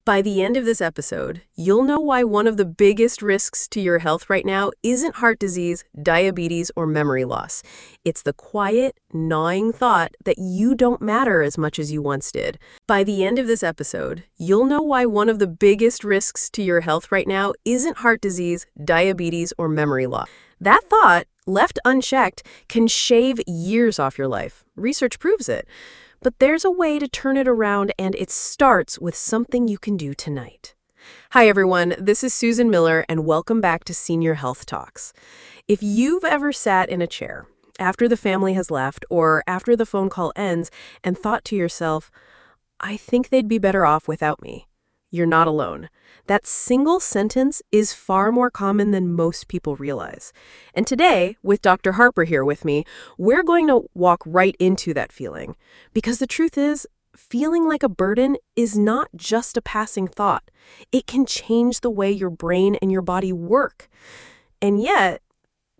By the end of this episode, you'll know why one of the biggest risks to your health right now isn't heart disease, diabetes, or memory loss. It's the quiet, gnawing thought that you don't matter as much as you once did. By the end of this episode, you'll know why one of the biggest risks to your health right now isn't heart disease, diabetes, or memory loss. That thought, left unchecked, can shave years off your life. Research proves it. But there's a way to turn it around, and it starts with something you can do tonight. Hi, everyone. This is Susan Miller, and welcome back to Senior Health Talks. If you've ever sat in a chair after the family has left or after the phone call ends and thought to yourself, I think they'd be better off without me, you're not alone. That single sentence is far more common than most people realize. And today, with Dr. Harper here with me, we're going to walk right into that feeling. Because the truth is, feeling like a burden is not just a passing thought. It can change the way your brain and your body work. And yet,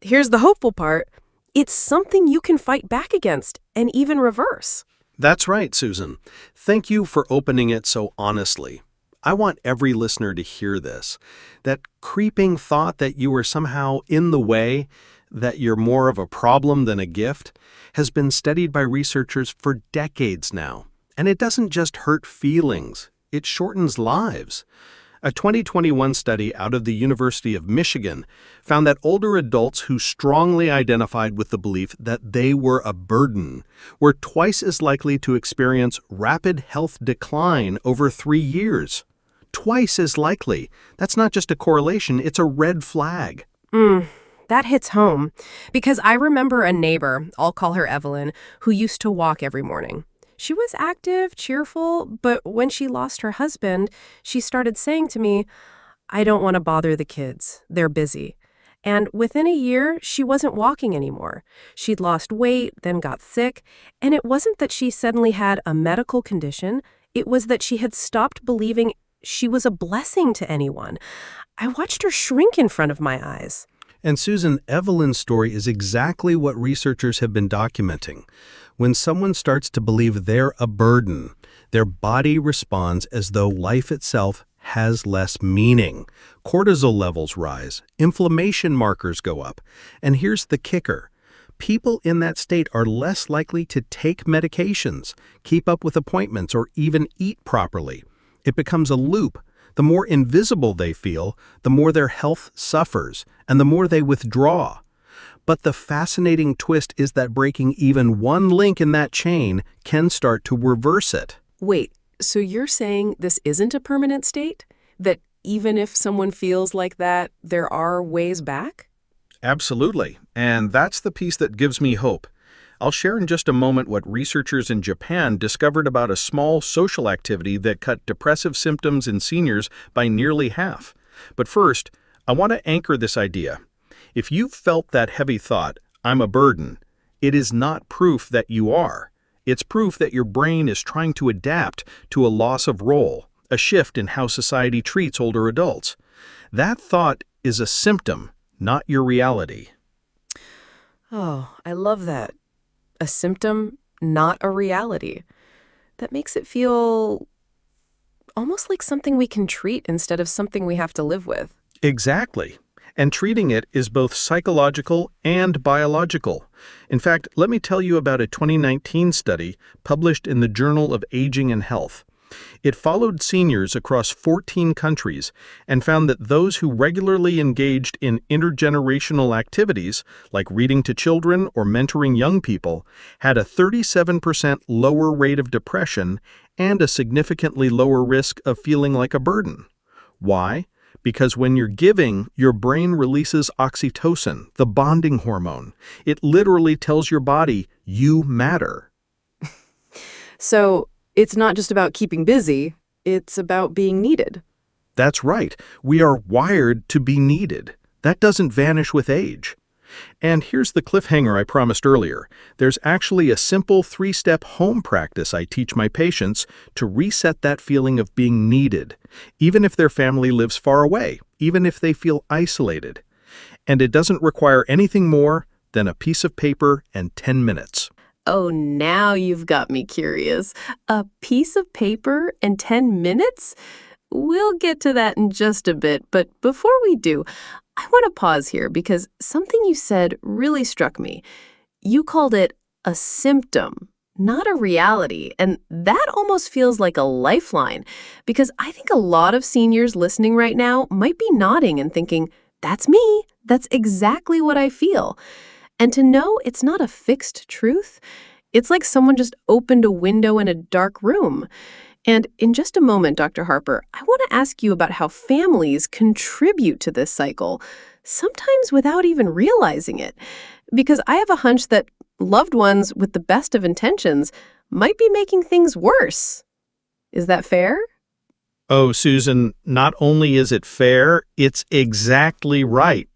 here's the hopeful part, it's something you can fight back against and even reverse. That's right, Susan. Thank you for opening it so honestly. I want every listener to hear this. That creeping thought that you are somehow in the way, that you're more of a problem than a gift, has been studied by researchers for decades now. And it doesn't just hurt feelings, it shortens lives. A 2021 study out of the University of Michigan found that older adults who strongly identified with the belief that they were a burden were twice as likely to experience rapid health decline over 3 years. Twice as likely. That's not just a correlation, it's a red flag. That hits home. Because I remember a neighbor, I'll call her Evelyn, who used to walk every morning. She was active, cheerful, but when she lost her husband, she started saying to me, I don't want to bother the kids. They're busy. And within a year, she wasn't walking anymore. She'd lost weight, then got sick, and it wasn't that she suddenly had a medical condition. It was that she had stopped believing she was a blessing to anyone. I watched her shrink in front of my eyes. And Susan, Evelyn's story is exactly what researchers have been documenting. When someone starts to believe they're a burden, their body responds as though life itself has less meaning. Cortisol levels rise, inflammation markers go up. And here's the kicker. People in that state are less likely to take medications, keep up with appointments, or even eat properly. It becomes a loop. The more invisible they feel, the more their health suffers, and the more they withdraw. But the fascinating twist is that breaking even one link in that chain can start to reverse it. Wait, so you're saying this isn't a permanent state? That even if someone feels like that, there are ways back? Absolutely. And that's the piece that gives me hope. I'll share in just a moment what researchers in Japan discovered about a small social activity that cut depressive symptoms in seniors by nearly half. But first, I want to anchor this idea. If you've felt that heavy thought, I'm a burden, it is not proof that you are. It's proof that your brain is trying to adapt to a loss of role, a shift in how society treats older adults. That thought is a symptom, not your reality. Oh, I love that. A symptom, not a reality. That makes it feel almost like something we can treat instead of something we have to live with. Exactly. And treating it is both psychological and biological. In fact, let me tell you about a 2019 study published in the Journal of Aging and Health. It followed seniors across 14 countries and found that those who regularly engaged in intergenerational activities, like reading to children or mentoring young people, had a 37% lower rate of depression and a significantly lower risk of feeling like a burden. Why? Because when you're giving, your brain releases oxytocin, the bonding hormone. It literally tells your body, you matter. So it's not just about keeping busy, it's about being needed. That's right. We are wired to be needed. That doesn't vanish with age. And here's the cliffhanger I promised earlier. There's actually a simple 3-step home practice I teach my patients to reset that feeling of being needed, even if their family lives far away, even if they feel isolated. And it doesn't require anything more than a piece of paper and 10 minutes. Oh, now you've got me curious. A piece of paper and 10 minutes? We'll get to that in just a bit, but before we do, I want to pause here because something you said really struck me. You called it a symptom, not a reality, and that almost feels like a lifeline because I think a lot of seniors listening right now might be nodding and thinking, that's me. That's exactly what I feel. And to know it's not a fixed truth, it's like someone just opened a window in a dark room. And in just a moment, Dr. Harper, I want to ask you about how families contribute to this cycle, sometimes without even realizing it. Because I have a hunch that loved ones with the best of intentions might be making things worse. Is that fair? Oh, Susan, not only is it fair, it's exactly right.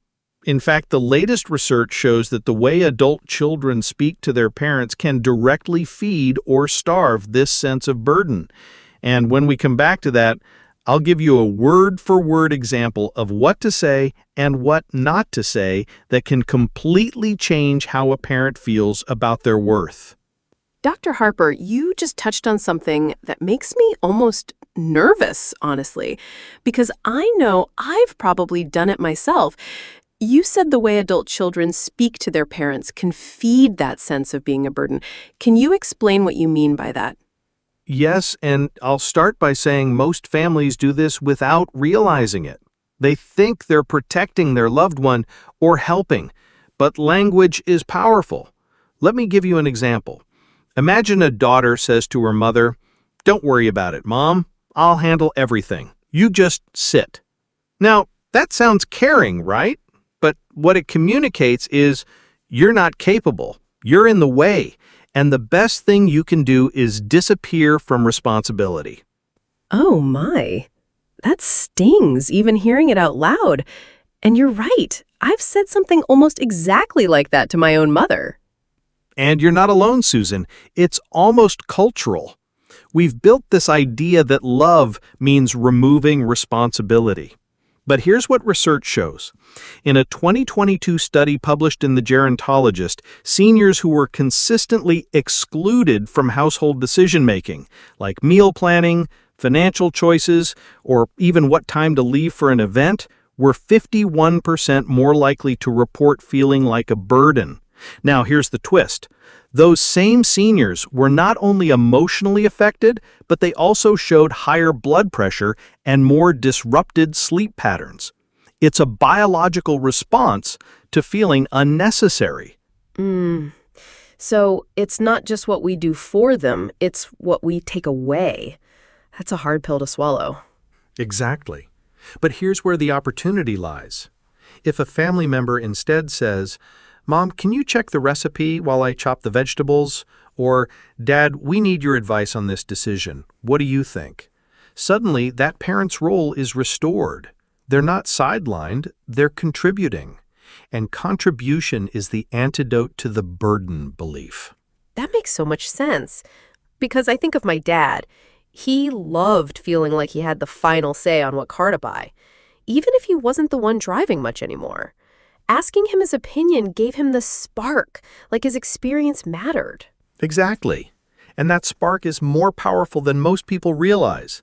In fact, the latest research shows that the way adult children speak to their parents can directly feed or starve this sense of burden. And when we come back to that, I'll give you a word-for-word example of what to say and what not to say that can completely change how a parent feels about their worth. Dr. Harper, you just touched on something that makes me almost nervous, honestly, because I know I've probably done it myself. You said the way adult children speak to their parents can feed that sense of being a burden. Can you explain what you mean by that? Yes, and I'll start by saying most families do this without realizing it. They think they're protecting their loved one or helping, but language is powerful. Let me give you an example. Imagine a daughter says to her mother, "Don't worry about it, Mom. I'll handle everything. You just sit." Now, that sounds caring, right? But what it communicates is, you're not capable. You're in the way. And the best thing you can do is disappear from responsibility. Oh my, that stings, even hearing it out loud. And you're right. I've said something almost exactly like that to my own mother. And you're not alone, Susan. It's almost cultural. We've built this idea that love means removing responsibility. But here's what research shows. In a 2022 study published in The Gerontologist, seniors who were consistently excluded from household decision-making, like meal planning, financial choices, or even what time to leave for an event, were 51% more likely to report feeling like a burden. Now, here's the twist. Those same seniors were not only emotionally affected, but they also showed higher blood pressure and more disrupted sleep patterns. It's a biological response to feeling unnecessary. Mm. So it's not just what we do for them, it's what we take away. That's a hard pill to swallow. Exactly. But here's where the opportunity lies. If a family member instead says, "Mom, can you check the recipe while I chop the vegetables?" Or, "Dad, we need your advice on this decision. What do you think?" Suddenly, that parent's role is restored. They're not sidelined, they're contributing. And contribution is the antidote to the burden belief. That makes so much sense. Because I think of my dad. He loved feeling like he had the final say on what car to buy, even if he wasn't the one driving much anymore. Asking him his opinion gave him the spark, like his experience mattered. Exactly. And that spark is more powerful than most people realize.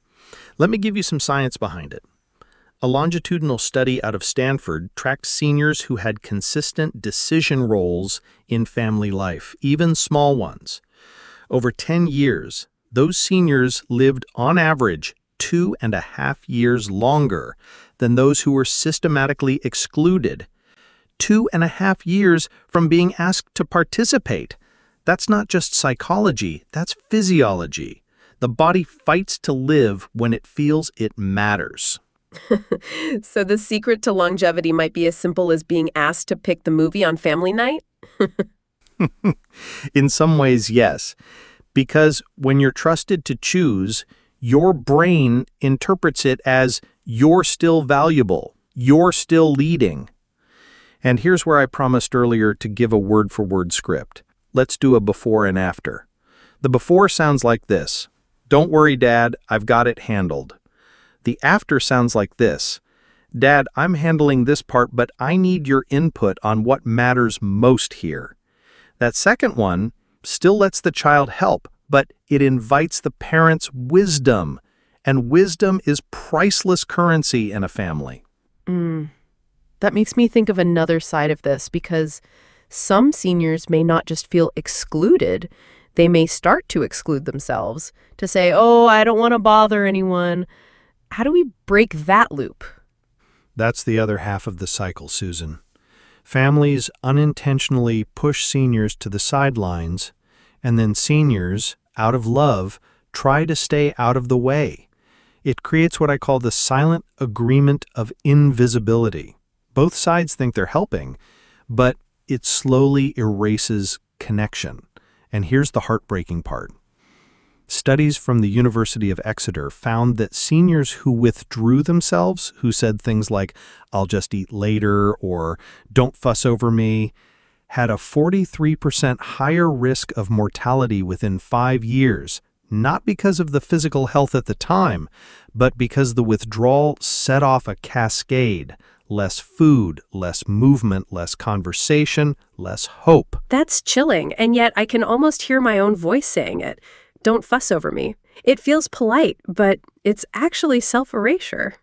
Let me give you some science behind it. A longitudinal study out of Stanford tracked seniors who had consistent decision roles in family life, even small ones. Over 10 years, those seniors lived on average 2.5 years longer than those who were systematically excluded. 2.5 years from being asked to participate. That's not just psychology, that's physiology. The body fights to live when it feels it matters. So the secret to longevity might be as simple as being asked to pick the movie on family night? In some ways, yes. Because when you're trusted to choose, your brain interprets it as you're still valuable, you're still leading. And here's where I promised earlier to give a word-for-word script. Let's do a before and after. The before sounds like this. "Don't worry, Dad, I've got it handled." The after sounds like this. "Dad, I'm handling this part, but I need your input on what matters most here." That second one still lets the child help, but it invites the parent's wisdom. And wisdom is priceless currency in a family. Mm. That makes me think of another side of this because some seniors may not just feel excluded, they may start to exclude themselves to say, oh, I don't want to bother anyone. How do we break that loop? That's the other half of the cycle, Susan. Families unintentionally push seniors to the sidelines, and then seniors, out of love, try to stay out of the way. It creates what I call the silent agreement of invisibility. Both sides think they're helping, but it slowly erases connection. And here's the heartbreaking part. Studies from the University of Exeter found that seniors who withdrew themselves, who said things like, I'll just eat later or don't fuss over me, had a 43% higher risk of mortality within 5 years, not because of the physical health at the time, but because the withdrawal set off a cascade. Less food, less movement, less conversation, less hope. That's chilling, and yet I can almost hear my own voice saying it. Don't fuss over me. It feels polite, but it's actually self-erasure.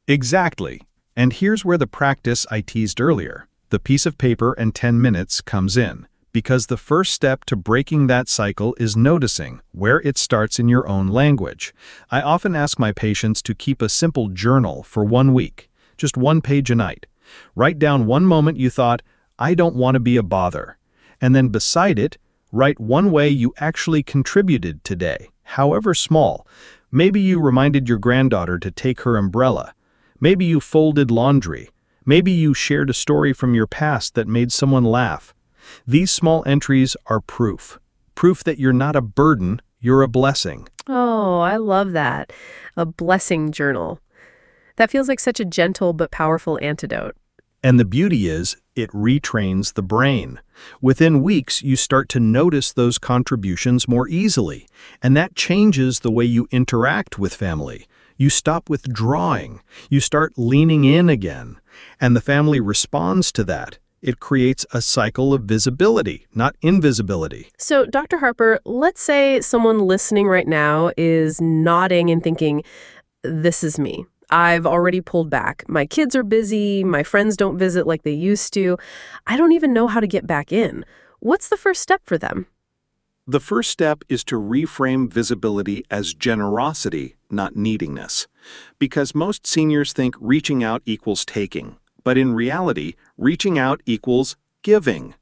Exactly. And here's where the practice I teased earlier, the piece of paper and 10 minutes, comes in. Because the first step to breaking that cycle is noticing where it starts in your own language. I often ask my patients to keep a simple journal for 1 week, just 1 page a night. Write down one moment you thought, I don't want to be a bother. And then beside it, write one way you actually contributed today, however small. Maybe you reminded your granddaughter to take her umbrella. Maybe you folded laundry. Maybe you shared a story from your past that made someone laugh. These small entries are proof. Proof that you're not a burden, you're a blessing. Oh, I love that. A blessing journal. That feels like such a gentle but powerful antidote. And the beauty is, it retrains the brain. Within weeks, you start to notice those contributions more easily, and that changes the way you interact with family. You stop withdrawing. You start leaning in again, and the family responds to that. It creates a cycle of visibility, not invisibility. So, Dr. Harper, let's say someone listening right now is nodding and thinking, this is me. I've already pulled back. My kids are busy. My friends don't visit like they used to. I don't even know how to get back in. What's the first step for them? The first step is to reframe visibility as generosity, not neediness. Because most seniors think reaching out equals taking. But in reality, reaching out equals giving.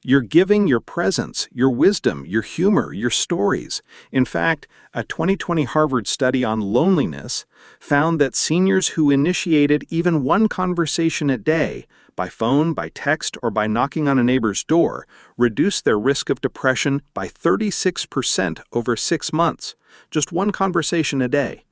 You're giving your presence, your wisdom, your humor, your stories. In fact, a 2020 Harvard study on loneliness found that seniors who initiated even one conversation a day, by phone, by text, or by knocking on a neighbor's door, reduced their risk of depression by 36% over 6 months. Just one conversation a day.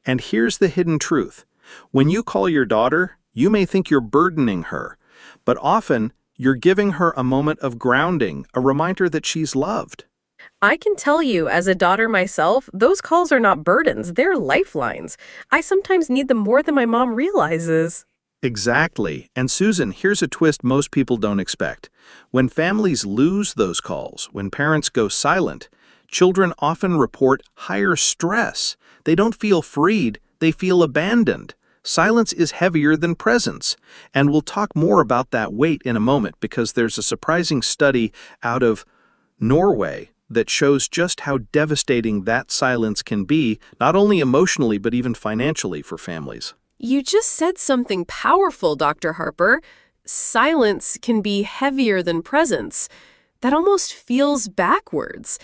And here's the hidden truth. When you call your daughter, you may think you're burdening her, but often you're giving her a moment of grounding, a reminder that she's loved. I can tell you, as a daughter myself, those calls are not burdens, they're lifelines. I sometimes need them more than my mom realizes. Exactly. And Susan, here's a twist most people don't expect. When families lose those calls, when parents go silent, children often report higher stress. They don't feel freed, they feel abandoned. Silence is heavier than presence, and we'll talk more about that weight in a moment because there's a surprising study out of Norway that shows just how devastating that silence can be, not only emotionally but even financially for families. You just said something powerful, Dr. Harper. Silence can be heavier than presence. That almost feels backwards.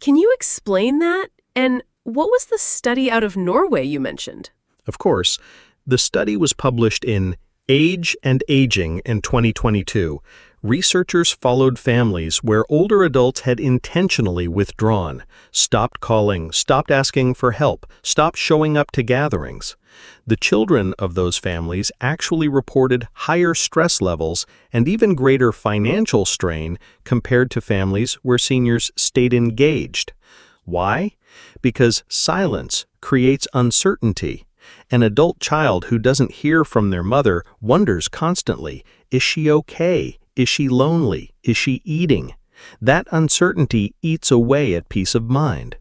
Can you explain that? And what was the study out of Norway you mentioned? Of course. The study was published in Age and Aging in 2022. Researchers followed families where older adults had intentionally withdrawn, stopped calling, stopped asking for help, stopped showing up to gatherings. The children of those families actually reported higher stress levels and even greater financial strain compared to families where seniors stayed engaged. Why? Because silence creates uncertainty. An adult child who doesn't hear from their mother wonders constantly, is she okay? Is she lonely? Is she eating? That uncertainty eats away at peace of mind.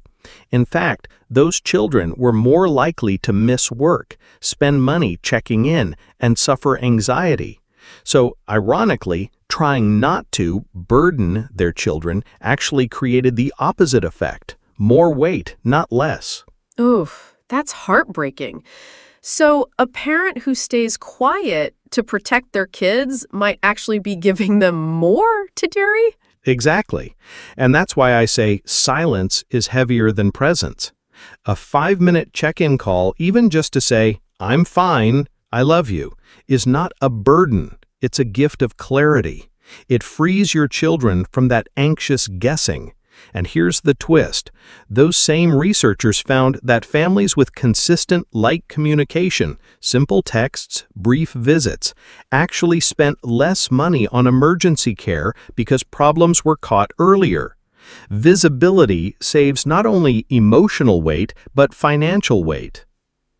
In fact, those children were more likely to miss work, spend money checking in, and suffer anxiety. So, ironically, trying not to burden their children actually created the opposite effect. More weight, not less. Oof, that's heartbreaking. So, a parent who stays quiet to protect their kids might actually be giving them more to dairy? Exactly. And that's why I say silence is heavier than presence. A 5-minute check-in call, even just to say, "I'm fine, I love you," is not a burden. It's a gift of clarity. It frees your children from that anxious guessing. And here's the twist. Those same researchers found that families with consistent light communication, simple texts, brief visits, actually spent less money on emergency care because problems were caught earlier. Visibility saves not only emotional weight, but financial weight.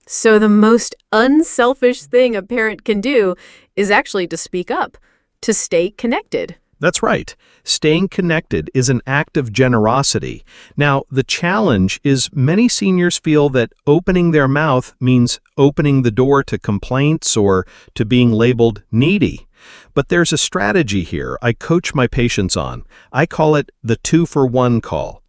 So, the most unselfish thing a parent can do is actually to speak up, to stay connected. That's right. Staying connected is an act of generosity. Now, the challenge is many seniors feel that opening their mouth means opening the door to complaints or to being labeled needy. But there's a strategy here I coach my patients on. I call it the 2-for-1 call.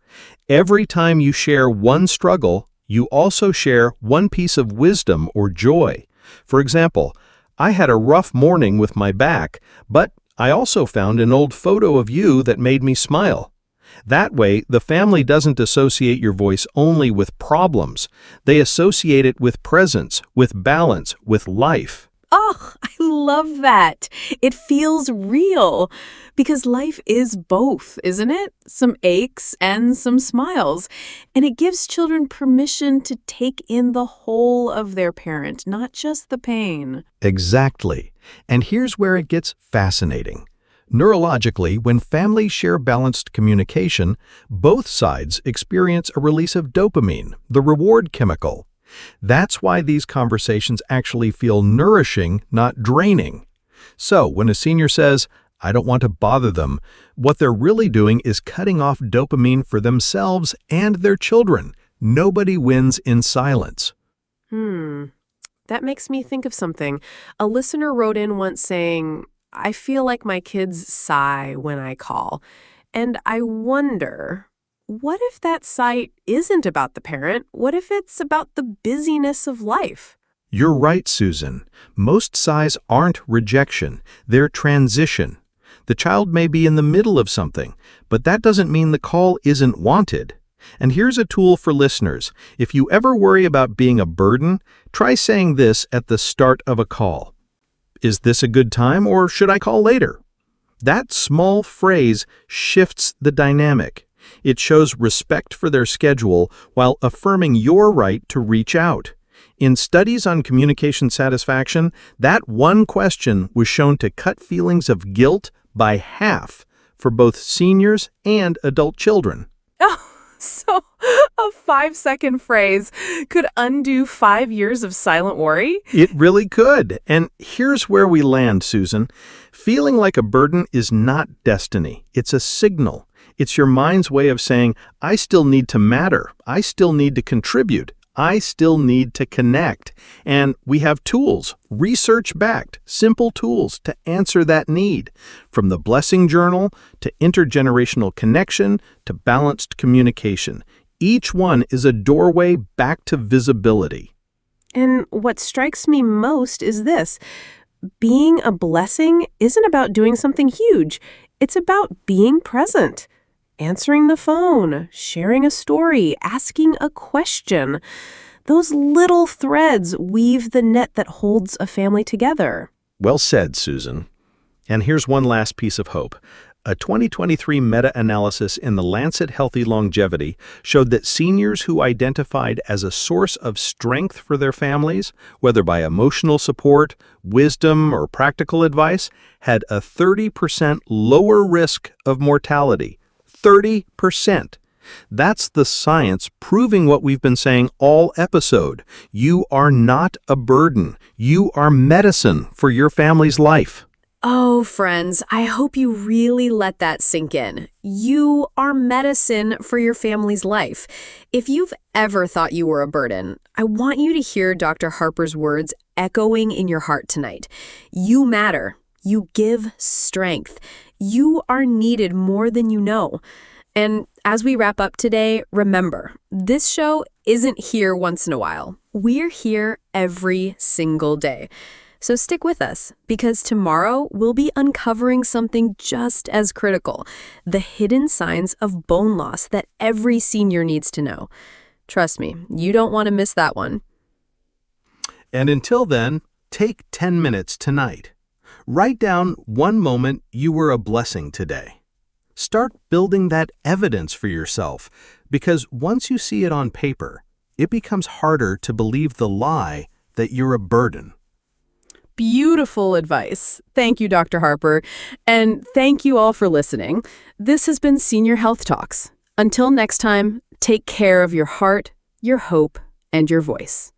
Every time you share one struggle, you also share one piece of wisdom or joy. For example, I had a rough morning with my back, but I also found an old photo of you that made me smile. That way, the family doesn't associate your voice only with problems. They associate it with presence, with balance, with life. Oh, I love that. It feels real because life is both, isn't it? Some aches and some smiles. And it gives children permission to take in the whole of their parent, not just the pain. Exactly. And here's where it gets fascinating. Neurologically, when families share balanced communication, both sides experience a release of dopamine, the reward chemical. That's why these conversations actually feel nourishing, not draining. So, when a senior says, "I don't want to bother them," what they're really doing is cutting off dopamine for themselves and their children. Nobody wins in silence. That makes me think of something. A listener wrote in once saying, "I feel like my kids sigh when I call." And I wonder, what if that sigh isn't about the parent? What if it's about the busyness of life? You're right, Susan. Most sighs aren't rejection, they're transition. The child may be in the middle of something, but that doesn't mean the call isn't wanted. And here's a tool for listeners. If you ever worry about being a burden, try saying this at the start of a call. "Is this a good time or should I call later?" That small phrase shifts the dynamic. It shows respect for their schedule while affirming your right to reach out. In studies on communication satisfaction, that one question was shown to cut feelings of guilt by half for both seniors and adult children. Oh, so a 5-second phrase could undo 5 years of silent worry? It really could. And here's where we land, Susan. Feeling like a burden is not destiny. It's a signal. It's your mind's way of saying, "I still need to matter. I still need to contribute. I still need to connect." And we have tools, research-backed, simple tools to answer that need. From the Blessing Journal to intergenerational connection to balanced communication. Each one is a doorway back to visibility. And what strikes me most is this. Being a blessing isn't about doing something huge. It's about being present. Answering the phone, sharing a story, asking a question. Those little threads weave the net that holds a family together. Well said, Susan. And here's one last piece of hope. A 2023 meta-analysis in the Lancet Healthy Longevity showed that seniors who identified as a source of strength for their families, whether by emotional support, wisdom, or practical advice, had a 30% lower risk of mortality. 30%. That's the science proving what we've been saying all episode. You are not a burden. You are medicine for your family's life. Oh, friends, I hope you really let that sink in. You are medicine for your family's life. If you've ever thought you were a burden, I want you to hear Dr. Harper's words echoing in your heart tonight. You matter. You give strength. You are needed more than you know. And as we wrap up today, remember, this show isn't here once in a while. We're here every single day. So stick with us, because tomorrow we'll be uncovering something just as critical, the hidden signs of bone loss that every senior needs to know. Trust me, you don't want to miss that one. And until then, take 10 minutes tonight. Write down one moment you were a blessing today. Start building that evidence for yourself, because once you see it on paper, it becomes harder to believe the lie that you're a burden. Beautiful advice. Thank you, Dr. Harper. And thank you all for listening. This has been Senior Health Talks. Until next time, take care of your heart, your hope, and your voice.